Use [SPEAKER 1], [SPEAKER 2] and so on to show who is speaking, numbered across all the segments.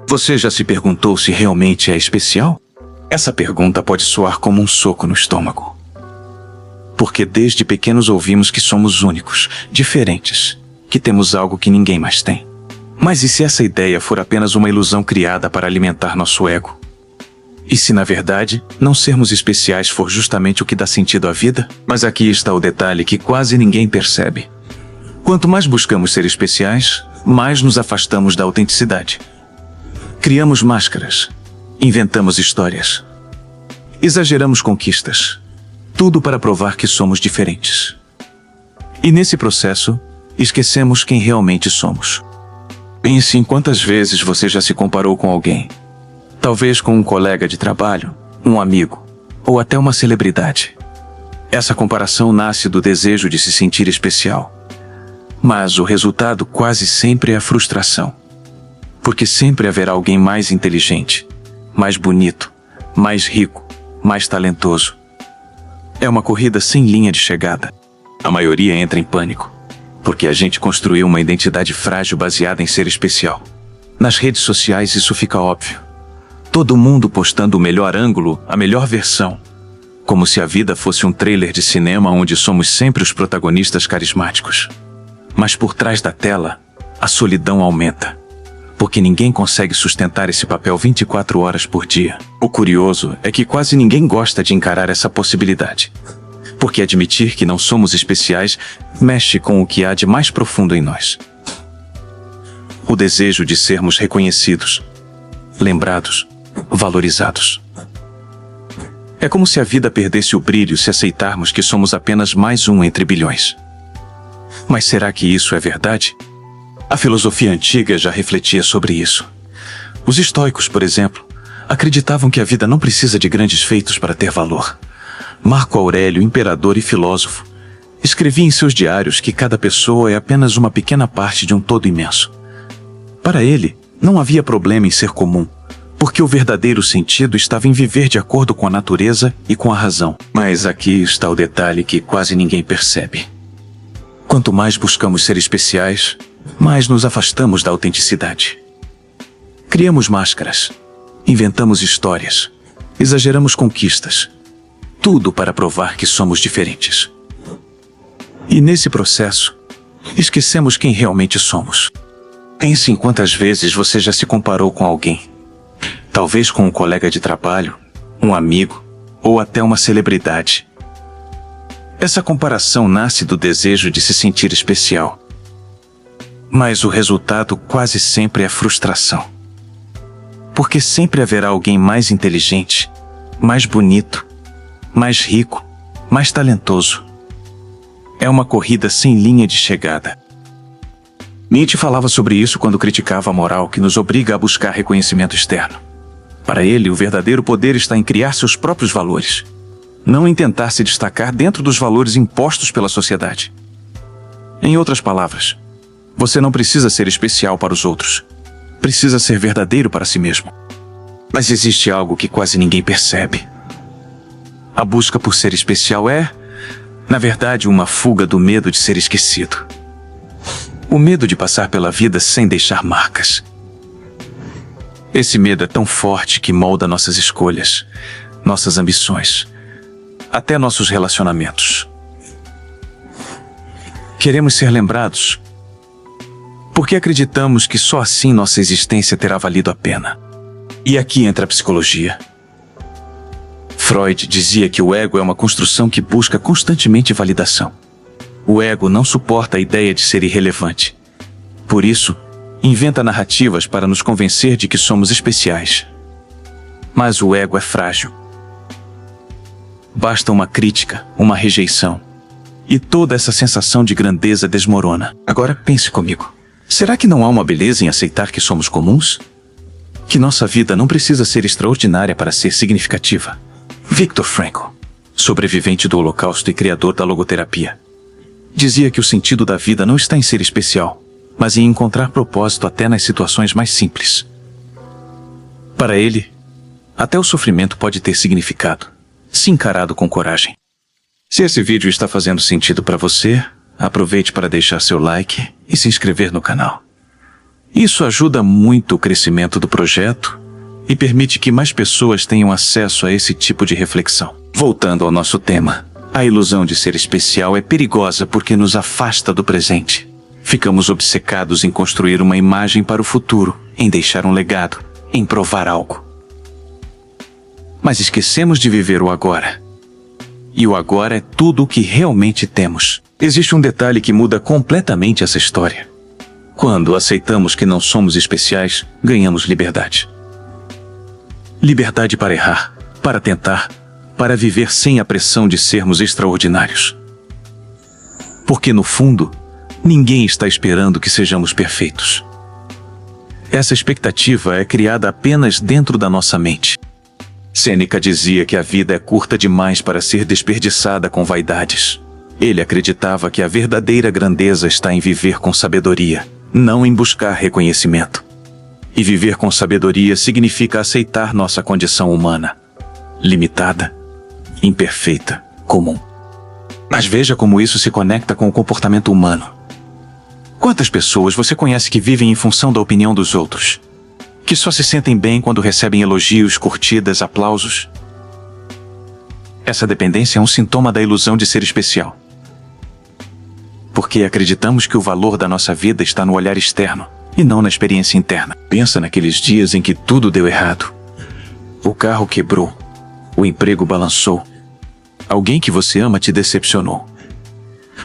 [SPEAKER 1] Você já se perguntou se realmente é especial? Essa pergunta pode soar como um soco no estômago. Porque desde pequenos ouvimos que somos únicos, diferentes, que temos algo que ninguém mais tem. Mas e se essa ideia for apenas uma ilusão criada para alimentar nosso ego? E se, na verdade, não sermos especiais for justamente o que dá sentido à vida? Mas aqui está o detalhe que quase ninguém percebe. Quanto mais buscamos ser especiais, mais nos afastamos da autenticidade. Criamos máscaras, inventamos histórias, exageramos conquistas, tudo para provar que somos diferentes. E nesse processo, esquecemos quem realmente somos. Pense em quantas vezes você já se comparou com alguém. Talvez com um colega de trabalho, um amigo, ou até uma celebridade. Essa comparação nasce do desejo de se sentir especial. Mas o resultado quase sempre é a frustração. Porque sempre haverá alguém mais inteligente, mais bonito, mais rico, mais talentoso. É uma corrida sem linha de chegada. A maioria entra em pânico, porque a gente construiu uma identidade frágil baseada em ser especial. Nas redes sociais isso fica óbvio. Todo mundo postando o melhor ângulo, a melhor versão. Como se a vida fosse um trailer de cinema onde somos sempre os protagonistas carismáticos. Mas por trás da tela, a solidão aumenta. Porque ninguém consegue sustentar esse papel 24 horas por dia. O curioso é que quase ninguém gosta de encarar essa possibilidade. Porque admitir que não somos especiais mexe com o que há de mais profundo em nós. O desejo de sermos reconhecidos, lembrados, valorizados. É como se a vida perdesse o brilho se aceitarmos que somos apenas mais um entre bilhões. Mas será que isso é verdade? A filosofia antiga já refletia sobre isso. Os estoicos, por exemplo, acreditavam que a vida não precisa de grandes feitos para ter valor. Marco Aurélio, imperador e filósofo, escrevia em seus diários que cada pessoa é apenas uma pequena parte de um todo imenso. Para ele, não havia problema em ser comum, porque o verdadeiro sentido estava em viver de acordo com a natureza e com a razão. Mas aqui está o detalhe que quase ninguém percebe. Quanto mais buscamos ser especiais, mais nos afastamos da autenticidade. Criamos máscaras, inventamos histórias, exageramos conquistas, tudo para provar que somos diferentes. E nesse processo, esquecemos quem realmente somos. Pense em quantas vezes você já se comparou com alguém. Talvez com um colega de trabalho, um amigo ou até uma celebridade. Essa comparação nasce do desejo de se sentir especial. Mas o resultado quase sempre é frustração. Porque sempre haverá alguém mais inteligente, mais bonito, mais rico, mais talentoso. É uma corrida sem linha de chegada. Nietzsche falava sobre isso quando criticava a moral que nos obriga a buscar reconhecimento externo. Para ele, o verdadeiro poder está em criar seus próprios valores, não em tentar se destacar dentro dos valores impostos pela sociedade. Em outras palavras, você não precisa ser especial para os outros. Precisa ser verdadeiro para si mesmo. Mas existe algo que quase ninguém percebe. A busca por ser especial é, na verdade, uma fuga do medo de ser esquecido. O medo de passar pela vida sem deixar marcas. Esse medo é tão forte que molda nossas escolhas, nossas ambições, até nossos relacionamentos. Queremos ser lembrados porque acreditamos que só assim nossa existência terá valido a pena. E aqui entra a psicologia. Freud dizia que o ego é uma construção que busca constantemente validação. O ego não suporta a ideia de ser irrelevante. Por isso, inventa narrativas para nos convencer de que somos especiais. Mas o ego é frágil. Basta uma crítica, uma rejeição, e toda essa sensação de grandeza desmorona. Agora pense comigo. Será que não há uma beleza em aceitar que somos comuns? Que nossa vida não precisa ser extraordinária para ser significativa? Viktor Frankl, sobrevivente do Holocausto e criador da logoterapia, dizia que o sentido da vida não está em ser especial, mas em encontrar propósito até nas situações mais simples. Para ele, até o sofrimento pode ter significado, se encarado com coragem. Se esse vídeo está fazendo sentido para você, aproveite para deixar seu like e se inscrever no canal. Isso ajuda muito o crescimento do projeto e permite que mais pessoas tenham acesso a esse tipo de reflexão. Voltando ao nosso tema, a ilusão de ser especial é perigosa porque nos afasta do presente. Ficamos obcecados em construir uma imagem para o futuro, em deixar um legado, em provar algo. Mas esquecemos de viver o agora. E o agora é tudo o que realmente temos. Existe um detalhe que muda completamente essa história. Quando aceitamos que não somos especiais, ganhamos liberdade. Liberdade para errar, para tentar, para viver sem a pressão de sermos extraordinários. Porque, no fundo, ninguém está esperando que sejamos perfeitos. Essa expectativa é criada apenas dentro da nossa mente. Sêneca dizia que a vida é curta demais para ser desperdiçada com vaidades. Ele acreditava que a verdadeira grandeza está em viver com sabedoria, não em buscar reconhecimento. E viver com sabedoria significa aceitar nossa condição humana, limitada, imperfeita, comum. Mas veja como isso se conecta com o comportamento humano. Quantas pessoas você conhece que vivem em função da opinião dos outros? Que só se sentem bem quando recebem elogios, curtidas, aplausos? Essa dependência é um sintoma da ilusão de ser especial. Porque acreditamos que o valor da nossa vida está no olhar externo e não na experiência interna. Pensa naqueles dias em que tudo deu errado. O carro quebrou. O emprego balançou. Alguém que você ama te decepcionou.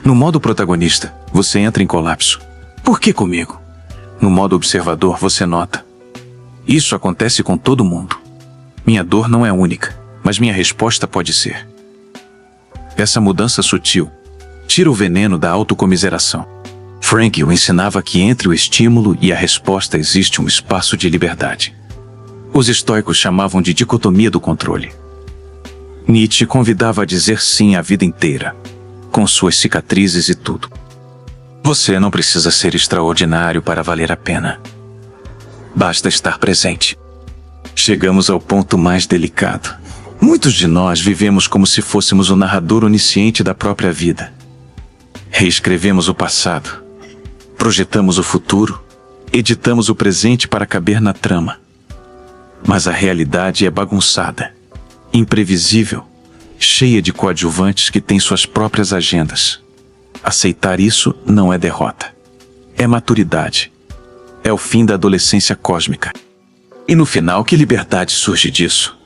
[SPEAKER 1] No modo protagonista, você entra em colapso. Por que comigo? No modo observador, você nota. Isso acontece com todo mundo. Minha dor não é única, mas minha resposta pode ser. Essa mudança sutil tira o veneno da autocomiseração. Frankl ensinava que entre o estímulo e a resposta existe um espaço de liberdade. Os estoicos chamavam de dicotomia do controle. Nietzsche convidava a dizer sim a vida inteira, com suas cicatrizes e tudo. Você não precisa ser extraordinário para valer a pena. Basta estar presente. Chegamos ao ponto mais delicado. Muitos de nós vivemos como se fôssemos o narrador onisciente da própria vida. Reescrevemos o passado, projetamos o futuro, editamos o presente para caber na trama. Mas a realidade é bagunçada, imprevisível, cheia de coadjuvantes que têm suas próprias agendas. Aceitar isso não é derrota. É maturidade. É o fim da adolescência cósmica. E no final, que liberdade surge disso?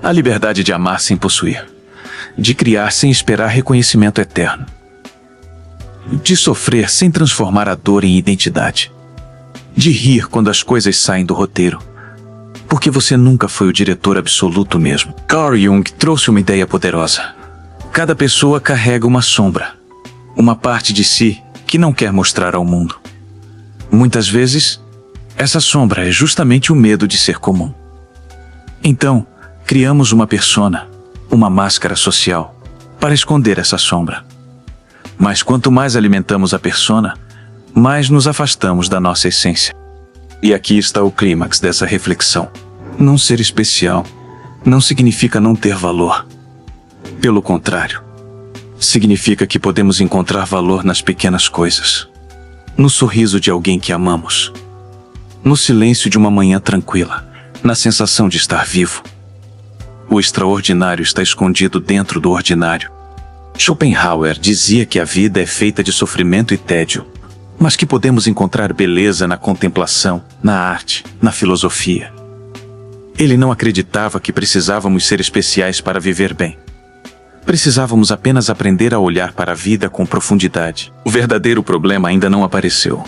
[SPEAKER 1] A liberdade de amar sem possuir. De criar sem esperar reconhecimento eterno. De sofrer sem transformar a dor em identidade. De rir quando as coisas saem do roteiro. Porque você nunca foi o diretor absoluto mesmo. Carl Jung trouxe uma ideia poderosa. Cada pessoa carrega uma sombra. Uma parte de si que não quer mostrar ao mundo. Muitas vezes, essa sombra é justamente o medo de ser comum. Então, criamos uma persona, uma máscara social, para esconder essa sombra. Mas quanto mais alimentamos a persona, mais nos afastamos da nossa essência. E aqui está o clímax dessa reflexão. Não ser especial não significa não ter valor. Pelo contrário, significa que podemos encontrar valor nas pequenas coisas. No sorriso de alguém que amamos. No silêncio de uma manhã tranquila. Na sensação de estar vivo. O extraordinário está escondido dentro do ordinário. Schopenhauer dizia que a vida é feita de sofrimento e tédio, mas que podemos encontrar beleza na contemplação, na arte, na filosofia. Ele não acreditava que precisávamos ser especiais para viver bem. Precisávamos apenas aprender a olhar para a vida com profundidade. O verdadeiro problema ainda não apareceu.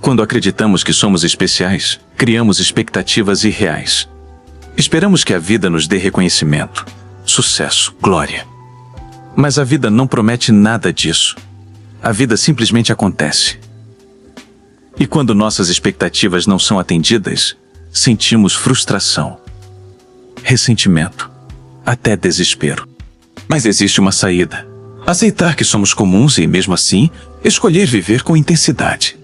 [SPEAKER 1] Quando acreditamos que somos especiais, criamos expectativas irreais. Esperamos que a vida nos dê reconhecimento, sucesso, glória. Mas a vida não promete nada disso. A vida simplesmente acontece. E quando nossas expectativas não são atendidas, sentimos frustração, ressentimento, até desespero. Mas existe uma saída. Aceitar que somos comuns e, mesmo assim, escolher viver com intensidade.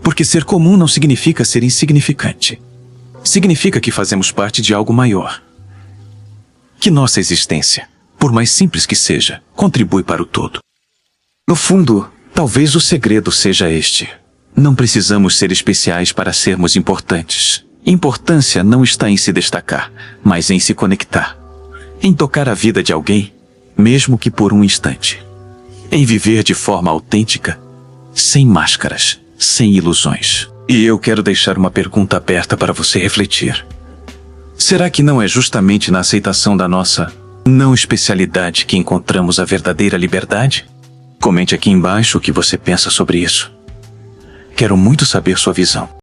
[SPEAKER 1] Porque ser comum não significa ser insignificante. Significa que fazemos parte de algo maior. Que nossa existência, por mais simples que seja, contribui para o todo. No fundo, talvez o segredo seja este. Não precisamos ser especiais para sermos importantes. Importância não está em se destacar, mas em se conectar. Em tocar a vida de alguém, mesmo que por um instante. Em viver de forma autêntica, sem máscaras, sem ilusões. E eu quero deixar uma pergunta aberta para você refletir. Será que não é justamente na aceitação da nossa não especialidade que encontramos a verdadeira liberdade? Comente aqui embaixo o que você pensa sobre isso. Quero muito saber sua visão.